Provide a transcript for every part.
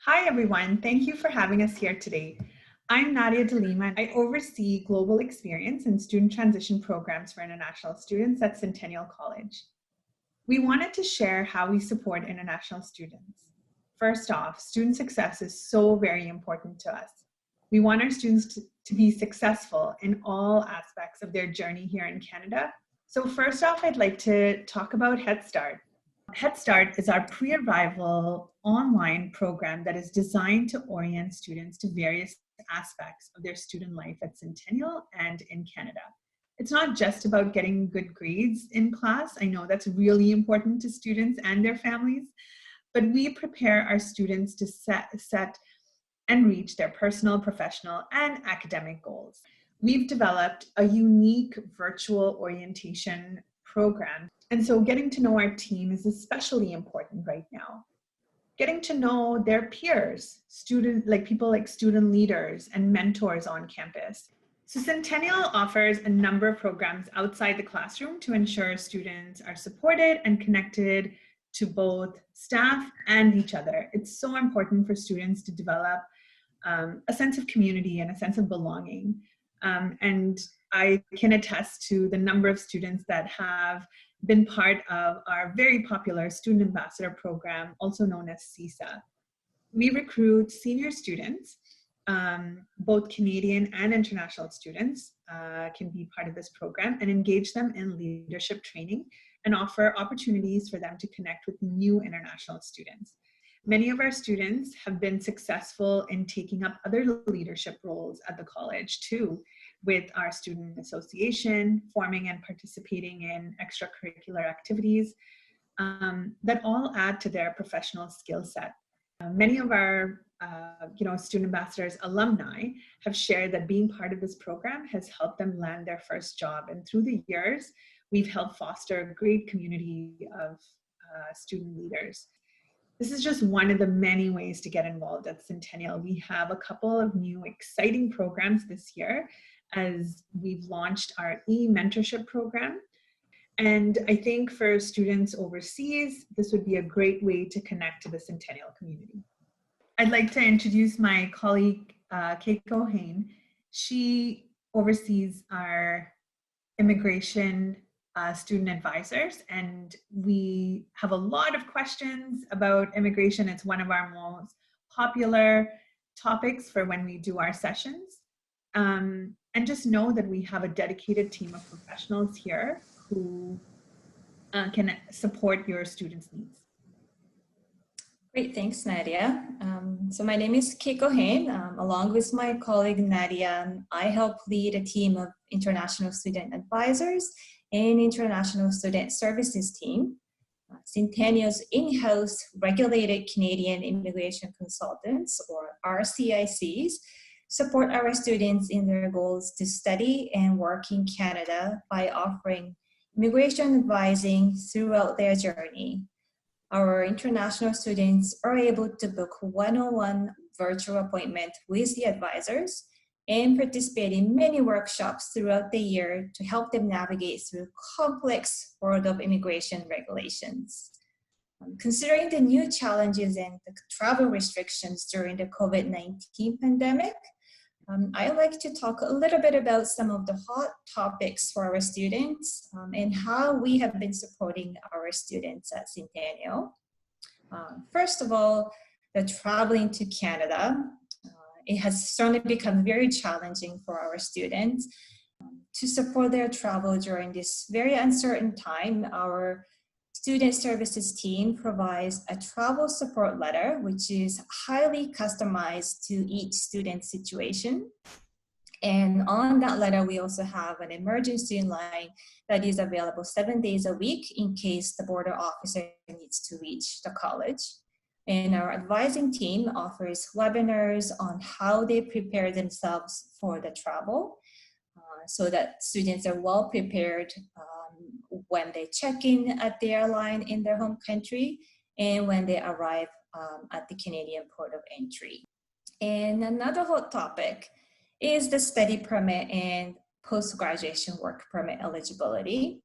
Hi, everyone. Thank you for having us here today. I'm Nadia Delima. I oversee global experience and student transition programs for international students at Centennial College. We wanted to share how we support international students. First off, student success is so very important to us. We want our students to be successful in all aspects of their journey here in Canada. So first off, I'd like to talk about Head Start. Head Start is our pre-arrival online program that is designed to orient students to various aspects of their student life at Centennial and in Canada. It's not just about getting good grades in class. I know that's really important to students and their families, but we prepare our students to set and reach their personal, professional, and academic goals. We've developed a unique virtual orientation program. And so getting to know our team is especially important right now. Getting to know their peers, people like student leaders and mentors on campus. So Centennial offers a number of programs outside the classroom to ensure students are supported and connected to both staff and each other. It's so important for students to develop a sense of community and a sense of belonging. And I can attest to the number of students that have been part of our very popular Student Ambassador program, also known as CISA. We recruit senior students, both Canadian and international students can be part of this program, and engage them in leadership training and offer opportunities for them to connect with new international students. Many of our students have been successful in taking up other leadership roles at the college too, with our student association, forming and participating in extracurricular activities that all add to their professional skill set. Many of our student ambassadors alumni have shared that being part of this program has helped them land their first job. And through the years, we've helped foster a great community of student leaders. This is just one of the many ways to get involved at Centennial. We have a couple of new exciting programs this year as we've launched our e-mentorship program. And I think for students overseas, this would be a great way to connect to the Centennial community. I'd like to introduce my colleague, Keiko Hain. She oversees our immigration student advisors, and we have a lot of questions about immigration. It's one of our most popular topics for when we do our sessions. And just know that we have a dedicated team of professionals here who can support your students' needs. Great, thanks, Nadia. So my name is Keiko Hain. Along with my colleague Nadia, I help lead a team of international student advisors and international student services team. Centennial's in-house regulated Canadian immigration consultants, or RCICs, support our students in their goals to study and work in Canada by offering immigration advising throughout their journey. Our international students are able to book one-on-one virtual appointment with the advisors and participate in many workshops throughout the year to help them navigate through complex world of immigration regulations. Considering the new challenges and the travel restrictions during the COVID-19 pandemic, I'd like to talk a little bit about some of the hot topics for our students and how we have been supporting our students at Centennial. First of all, the traveling to Canada. It has certainly become very challenging for our students. To support their travel during this very uncertain time, our Student Services team provides a travel support letter, which is highly customized to each student's situation. And on that letter, we also have an emergency line that is available 7 days a week in case the border officer needs to reach the college. And our advising team offers webinars on how they prepare themselves for the travel so that students are well prepared when they check in at the airline in their home country and when they arrive at the Canadian port of entry. And another hot topic is the study permit and post-graduation work permit eligibility.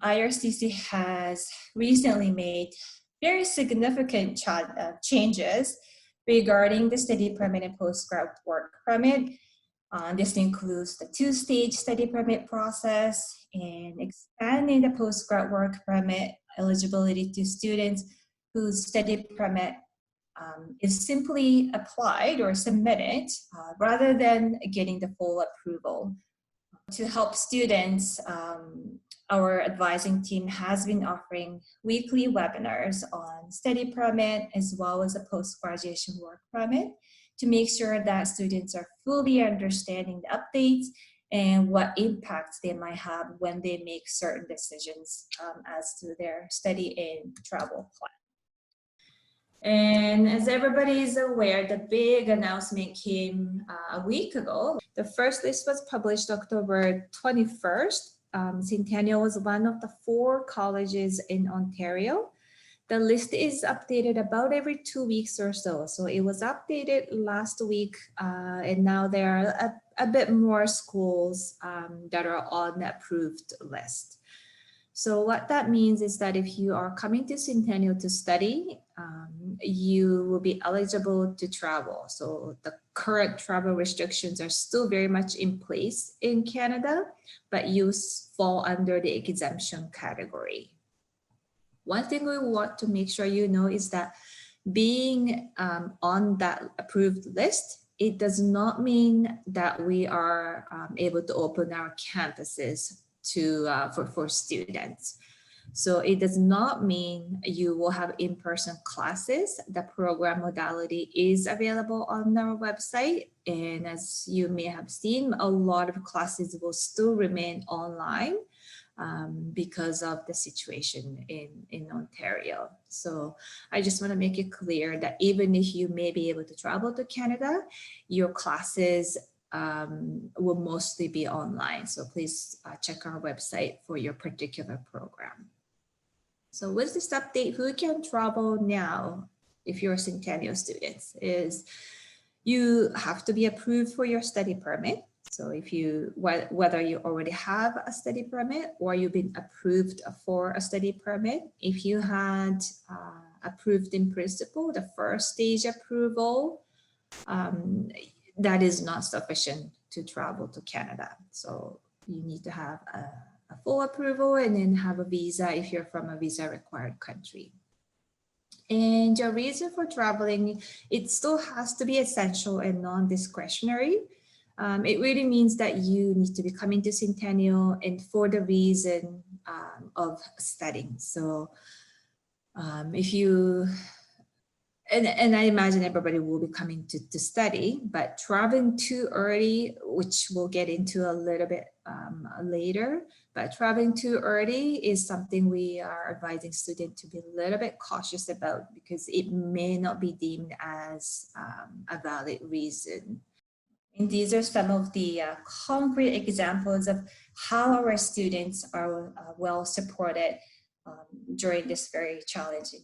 IRCC has recently made very significant changes regarding the study permit and postgrad work permit. This includes the two-stage study permit process and expanding the postgrad work permit eligibility to students whose study permit is simply applied or submitted rather than getting the full approval. To help students, our advising team has been offering weekly webinars on study permit as well as a post-graduation work permit to make sure that students are fully understanding the updates and what impacts they might have when they make certain decisions as to their study and travel plan. And as everybody is aware, the big announcement came a week ago. The first list was published October 21st. Centennial was one of the 4 colleges in Ontario. The list is updated about every 2 weeks or so. So it was updated last week, and now there are a bit more schools that are on the approved list. So what that means is that if you are coming to Centennial to study, you will be eligible to travel. So the current travel restrictions are still very much in place in Canada, but you fall under the exemption category. One thing we want to make sure you know is that being on that approved list, it does not mean that we are able to open our campuses for students. So it does not mean you will have in-person classes. The program modality is available on our website. And as you may have seen, a lot of classes will still remain online because of the situation in Ontario. So I just want to make it clear that even if you may be able to travel to Canada, your classes will mostly be online. So please check our website for your particular program. So with this update, who can travel now if you're Centennial students is you have to be approved for your study permit. So if you, whether you already have a study permit or you've been approved for a study permit, if you had approved in principle, the first stage approval, that is not sufficient to travel to Canada. So you need to have a full approval and then have a visa if you're from a visa required country. And your reason for traveling, it still has to be essential and non-discretionary. It really means that you need to be coming to Centennial and for the reason of studying. So if you, and I imagine everybody will be coming to study, but traveling too early, which we'll get into a little bit later, but traveling too early is something we are advising students to be a little bit cautious about because it may not be deemed as a valid reason. And these are some of the concrete examples of how our students are well supported during this very challenging